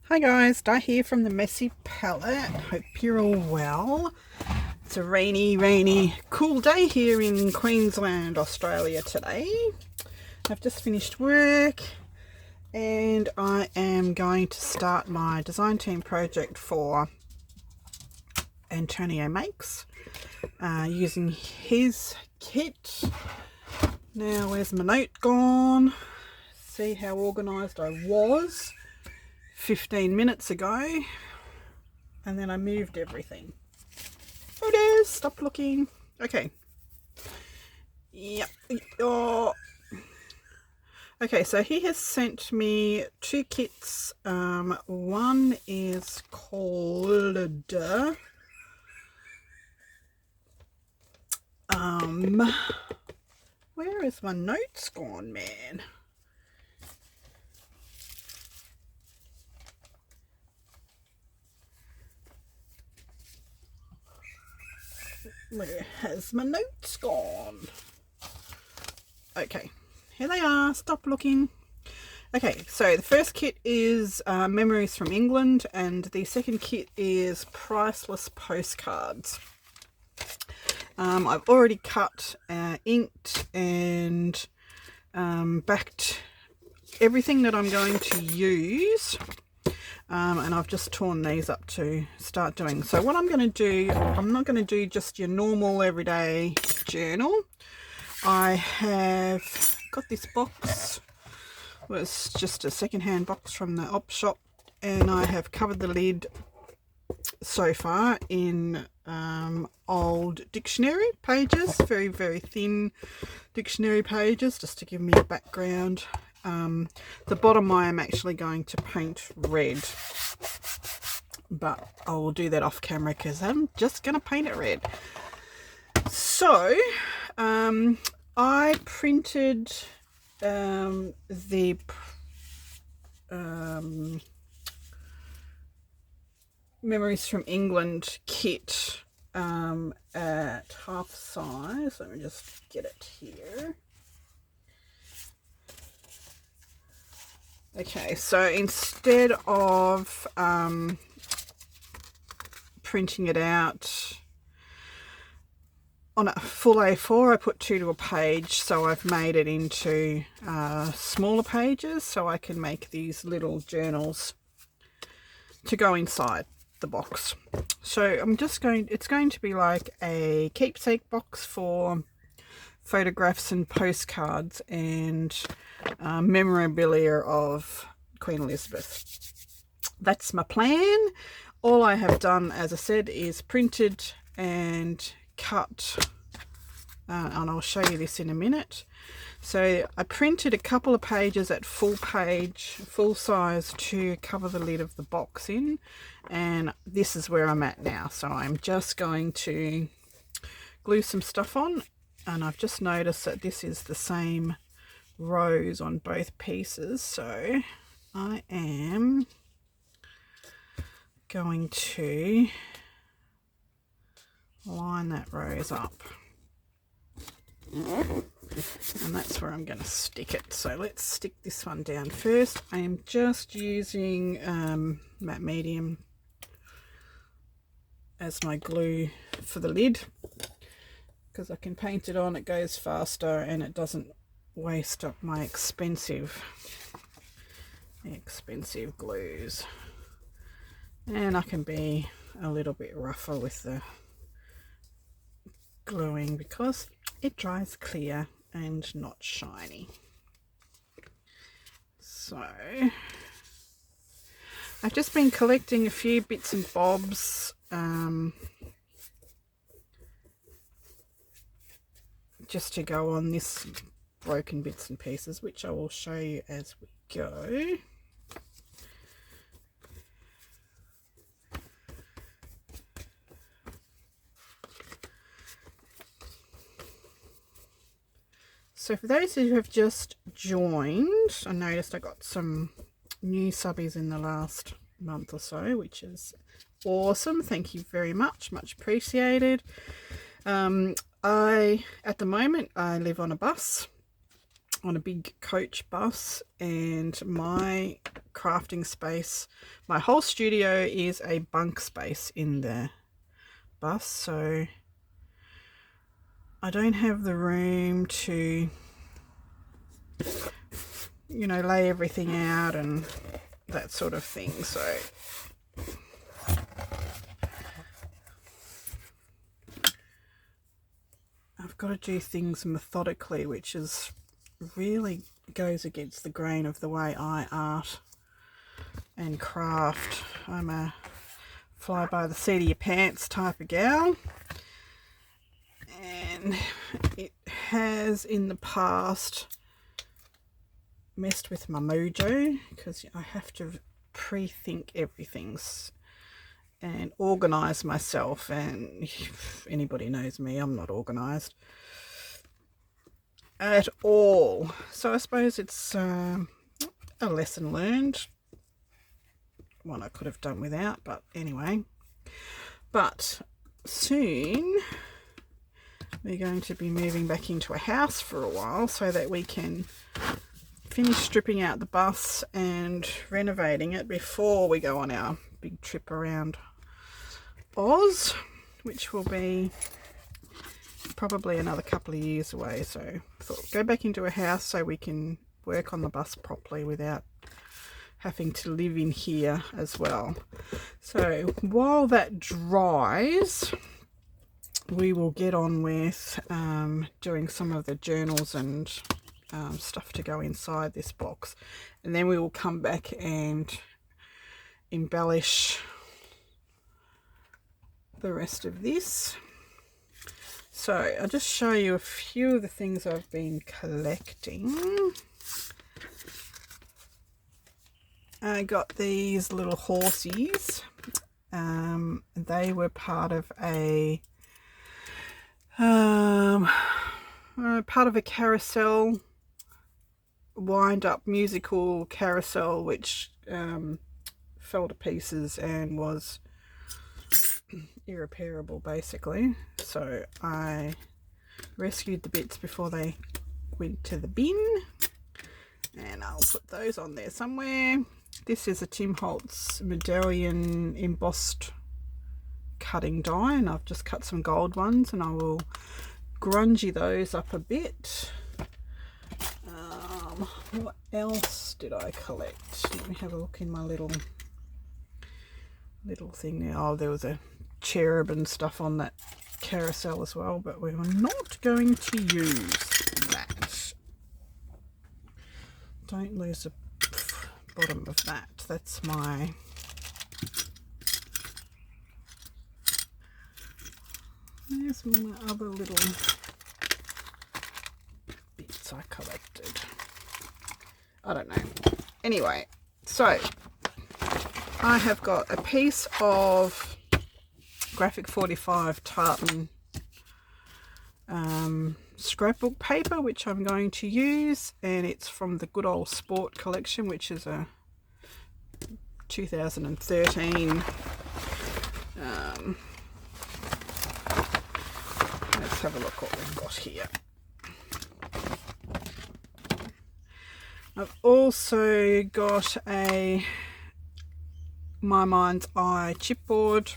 Hi guys, Di here from the Messy Palette. Hope you're all well. It's a rainy, cool day here in Queensland, Australia today. I've just finished work and I am going to start my design team project for Antonio Makes using his kit. Now, where's my note gone? See how organised I was 15 minutes ago, and then I moved everything. Oh, it is. Stop looking. Okay. Yep. Oh. Okay, so he has sent me two kits. One is called where is my notes gone, man? Where has my notes gone? Okay, here they are. Stop looking. Okay, so the first kit is Memories from England, and the second kit is Priceless Postcards. I've already cut, inked, and backed everything that I'm going to use. And I've just torn these up to start doing. So what I'm going to do, I'm not going to do just your normal everyday journal. I have got this box. It was just a secondhand box from the op shop, and I have covered the lid so far in old dictionary pages, very thin dictionary pages, just to give me a background. The bottom I am actually going to paint red, but I will do that off camera because I'm just going to paint it red. So I printed the Memories from England kit at half size. Let me just get it here. Okay, so instead of printing it out on a full A4, I put 2 to a page, so I've made it into smaller pages so I can make these little journals to go inside the box. So it's going to be like a keepsake box for photographs and postcards and memorabilia of Queen Elizabeth. That's my plan. All I have done, as I said, is printed and cut, and I'll show you this in a minute. So I printed a couple of pages at full size to cover the lid of the box in, and this is where I'm at now. So I'm just going to glue some stuff on, and I've just noticed that this is the same rows on both pieces, so I am going to line that rows up, and that's where I'm going to stick it. So let's stick this one down first. I am just using matte medium as my glue for the lid because I can paint it on, it goes faster, and it doesn't waste up my expensive glues. And I can be a little bit rougher with the gluing because it dries clear and not shiny. So I've just been collecting a few bits and bobs just to go on this broken bits and pieces, which I will show you as we go. So for those who have just joined, I noticed I got some new subbies in the last month or so, which is awesome. Thank you very much appreciated. At the moment I live on a bus, on a big coach bus, and my crafting space, my whole studio is a bunk space in the bus, so I don't have the room to, you know, lay everything out and that sort of thing. So I've got to do things methodically, which is really goes against the grain of the way I art and craft. I'm a fly by the seat of your pants type of gal, and it has in the past messed with my mojo because I have to pre-think everything and organize myself, and if anybody knows me, I'm not organized at all. So I suppose it's a lesson learned, one I could have done without, but anyway. But soon we're going to be moving back into a house for a while so that we can finish stripping out the bus and renovating it before we go on our big trip around Oz, which will be probably another couple of years away. So I thought go back into a house so we can work on the bus properly without having to live in here as well. So while that dries, we will get on with doing some of the journals and stuff to go inside this box, and then we will come back and embellish the rest of this. So I'll just show you a few of the things I've been collecting. I got these little horsies. They were part of a carousel, wind up musical carousel, which fell to pieces and was irreparable basically. So I rescued the bits before they went to the bin, and I'll put those on there somewhere. This is a Tim Holtz medallion embossed cutting die, and I've just cut some gold ones, and I will grungy those up a bit. What else did I collect? Let me have a look in my little thing there. Oh, there was a cherub and stuff on that carousel as well, but we were not going to use that. Don't lose the bottom of that. That's my there's my other little bits I collected. I don't know. Anyway, so I have got a piece of Graphic 45 tartan scrapbook paper, which I'm going to use, and it's from the Good Old Sport collection, which is a 2013 let's have a look what we've got here. I've also got a My Mind's Eye chipboard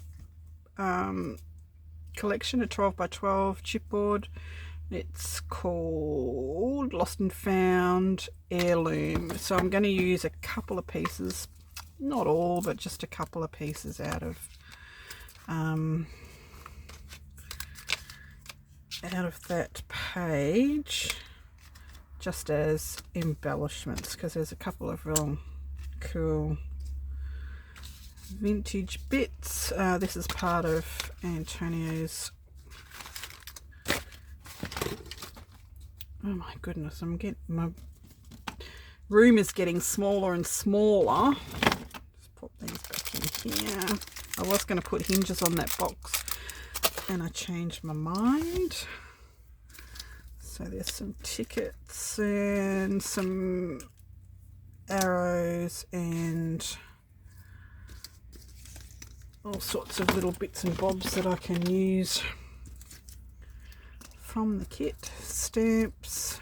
collection, a 12 by 12 chipboard. It's called Lost and Found Heirloom. So I'm going to use a couple of pieces, not all, but just a couple of pieces out of that page, just as embellishments, because there's a couple of real cool vintage bits. This is part of Antonio's. Oh my goodness, my room is getting smaller and smaller. Just pop these back in here. I was going to put hinges on that box and I changed my mind. So there's some tickets and some arrows and all sorts of little bits and bobs that I can use from the kit. Stamps,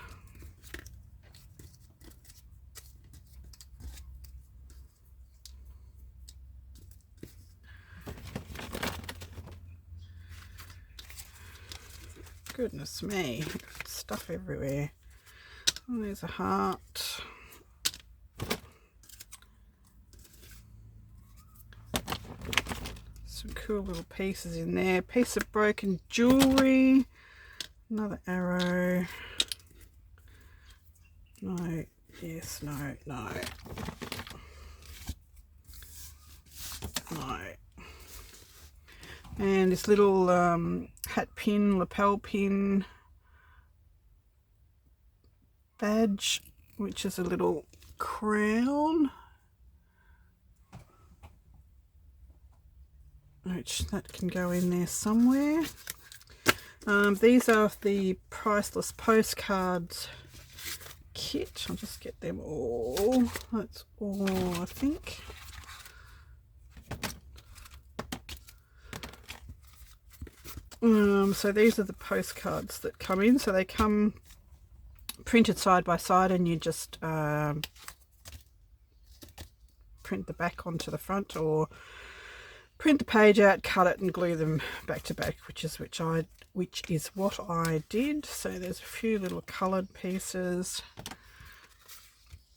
Goodness me, stuff everywhere. Oh, there's a heart. Some cool little pieces in there. Piece of broken jewellery. Another arrow. No, yes, no, no. No. And this little hat pin, lapel pin badge, which is a little crown, which that can go in there somewhere. These are the Priceless Postcards kit. I'll just get them all. That's all, I think. So these are the postcards that come in. So they come printed side by side, and you just print the back onto the front, or print the page out, cut it, and glue them back to back, which is what I did. So there's a few little coloured pieces.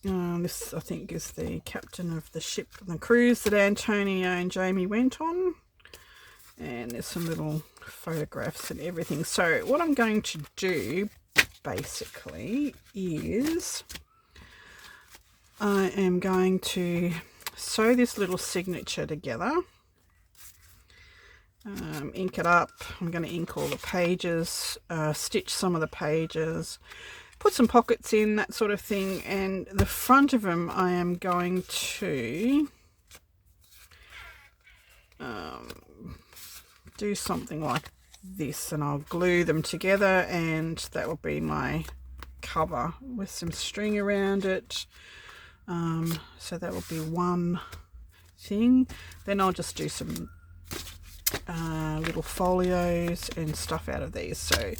This, I think, is the captain of the ship and the cruise that Antonio and Jamie went on. And there's some little photographs and everything. So what I'm going to do basically is I am going to sew this little signature together, ink it up. I'm going to ink all the pages, stitch some of the pages, put some pockets in, that sort of thing. And the front of them I am going to do something like this, and I'll glue them together, and that will be my cover with some string around it. So that will be one thing. Then I'll just do some little folios and stuff out of these. So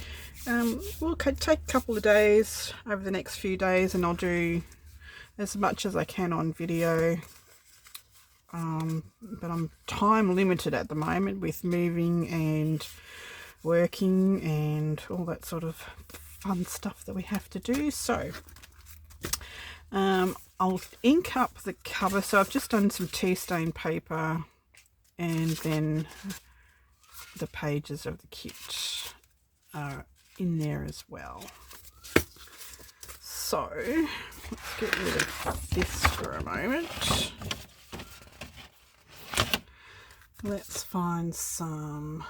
we'll take a couple of days over the next few days, and I'll do as much as I can on video. But I'm time limited at the moment with moving and working and all that sort of fun stuff that we have to do. So I'll ink up the cover. So I've just done some tea stain paper, and then the pages of the kit are in there as well. So let's get rid of this for a moment. Let's find some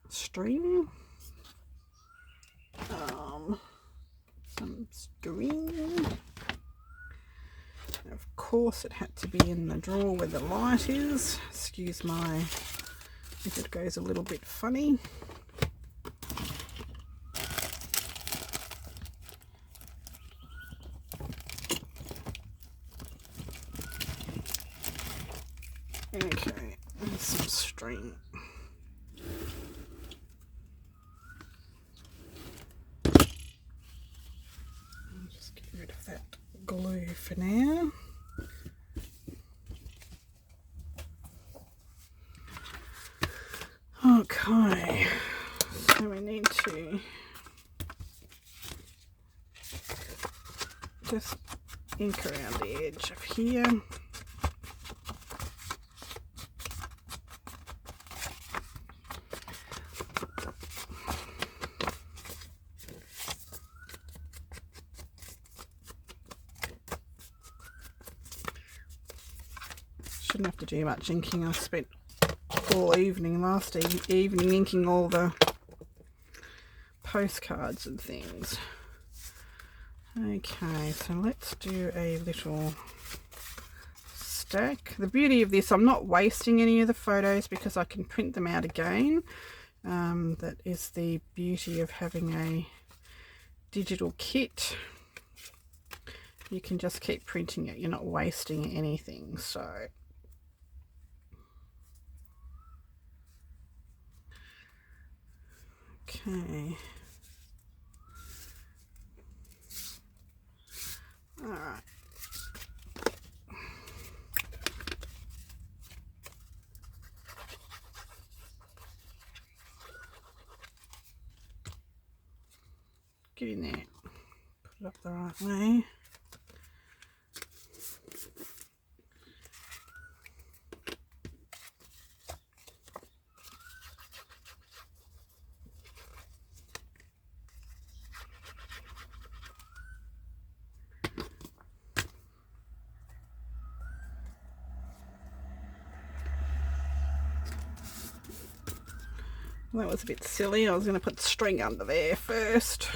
string. Some string. Of course, it had to be in the drawer where the light is. Excuse my if it goes a little bit funny. Okay, and some string. I'll just get rid of that glue for now. Okay, so we need to just ink around the edge of here. Shouldn't have to do much inking. I spent all evening last evening inking all the postcards and things. Okay, so let's do a little stack. The beauty of this, I'm not wasting any of the photos because I can print them out again. That is the beauty of having a digital kit. You can just keep printing it, you're not wasting anything. So okay. All right. Get in there. Put it up the right way. That was a bit silly. I was going to put string under there first.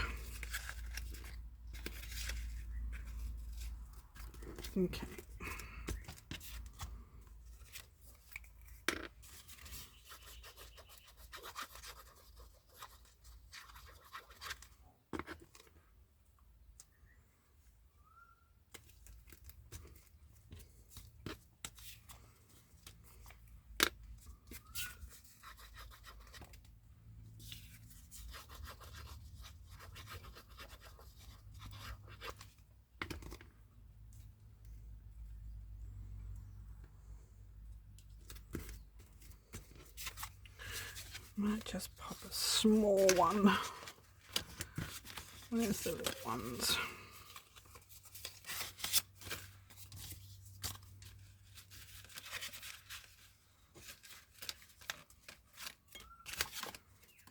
Okay. Might just pop a small one. Where's the little ones?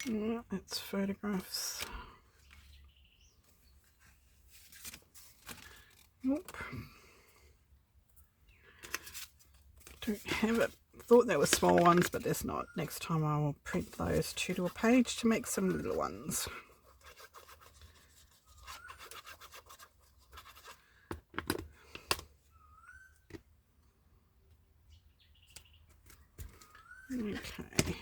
Yeah, it's photographs. Nope. Don't have it. Thought there were small ones, but there's not. Next time I will print those 2 to a page to make some little ones. Okay.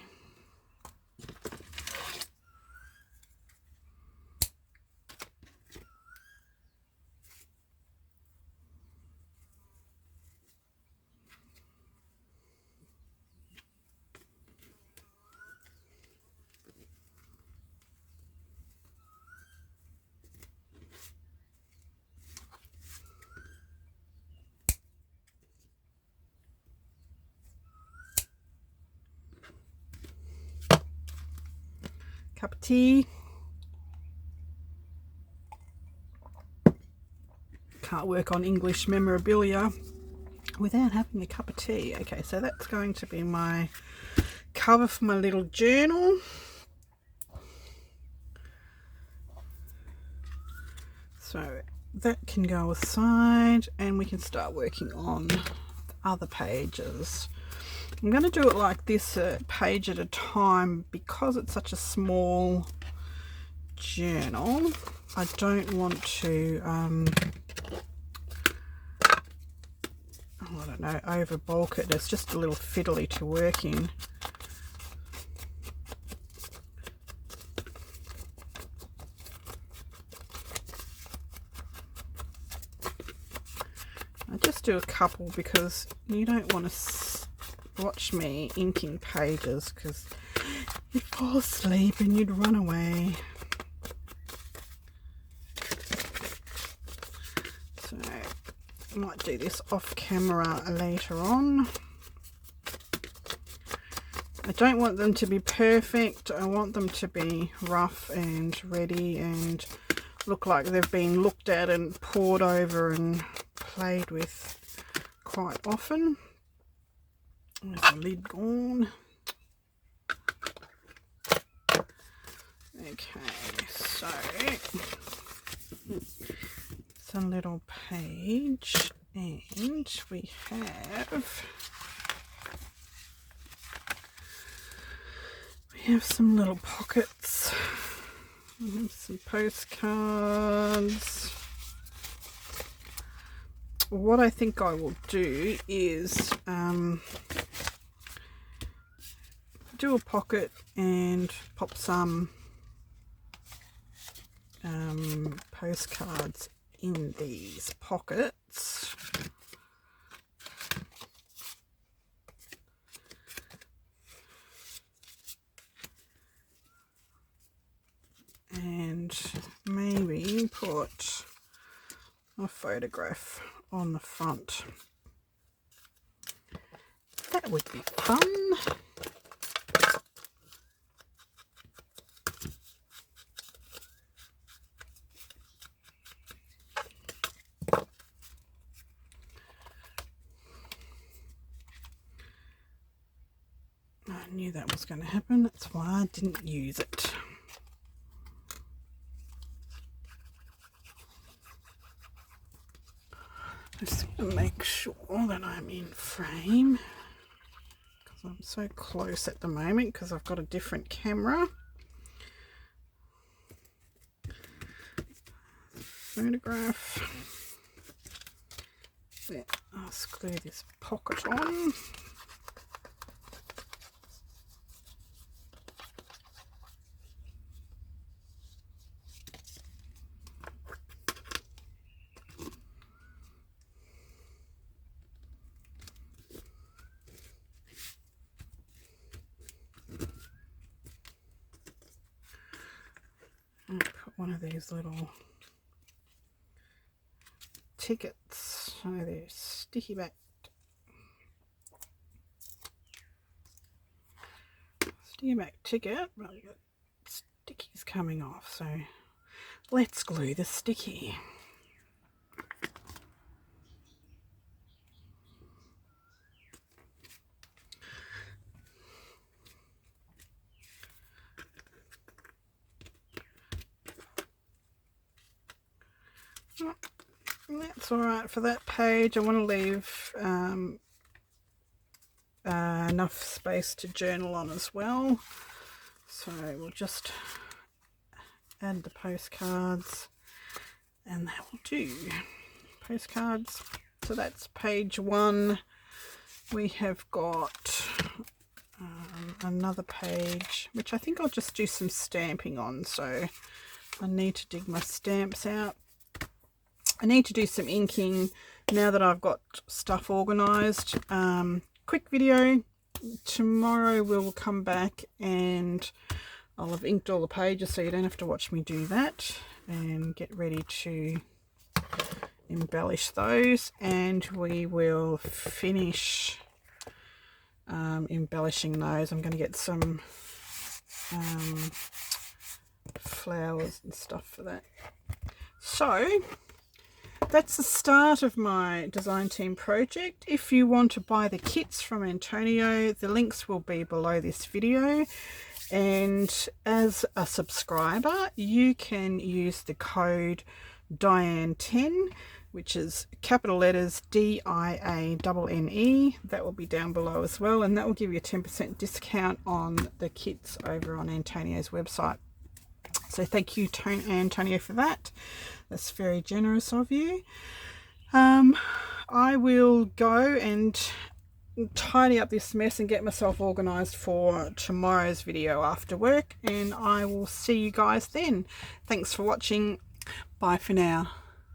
Cup of tea. Can't work on English memorabilia without having a cup of tea. Okay, so that's going to be my cover for my little journal. So that can go aside and we can start working on the other pages. I'm going to do it like this, a page at a time, because it's such a small journal. I don't want to, I don't know, over bulk it. It's just a little fiddly to work in. I just do a couple because you don't want to watch me inking pages because you'd fall asleep and you'd run away. So I might do this off camera later on. I don't want them to be perfect. I want them to be rough and ready and look like they've been looked at and poured over and played with quite often. There's the lid gone. Okay, so it's a little page and we have some little pockets. We have some postcards. What I think I will do is do a pocket and pop some postcards in these pockets. And maybe put a photograph on the front. That would be fun. I knew that was going to happen. That's why I didn't use it. Just going to make sure that I'm in frame, because I'm so close at the moment because I've got a different camera. Photograph. There, I'll screw this pocket on. And put one of these little tickets, so they're sticky backed. Sticky back ticket, but I've got stickies coming off, so let's glue the sticky. That's alright for that page. I want to leave enough space to journal on as well, so we'll just add the postcards and that will do. Postcards, so that's page 1. We have got another page which I think I'll just do some stamping on, so I need to dig my stamps out. I need to do some inking now that I've got stuff organised. Quick video. Tomorrow we'll come back and I'll have inked all the pages, so you don't have to watch me do that, and get ready to embellish those, and we will finish embellishing those. I'm going to get some flowers and stuff for that. So that's the start of my design team project. If you want to buy the kits from Antonio, the links will be below this video, and as a subscriber you can use the code Diane10, which is capital letters DIANNE. That will be down below as well, and that will give you a 10% discount on the kits over on Antonio's website. So thank you, Antonio, for that. That's very generous of you. I will go and tidy up this mess and get myself organised for tomorrow's video after work, and I will see you guys then. Thanks for watching. Bye for now.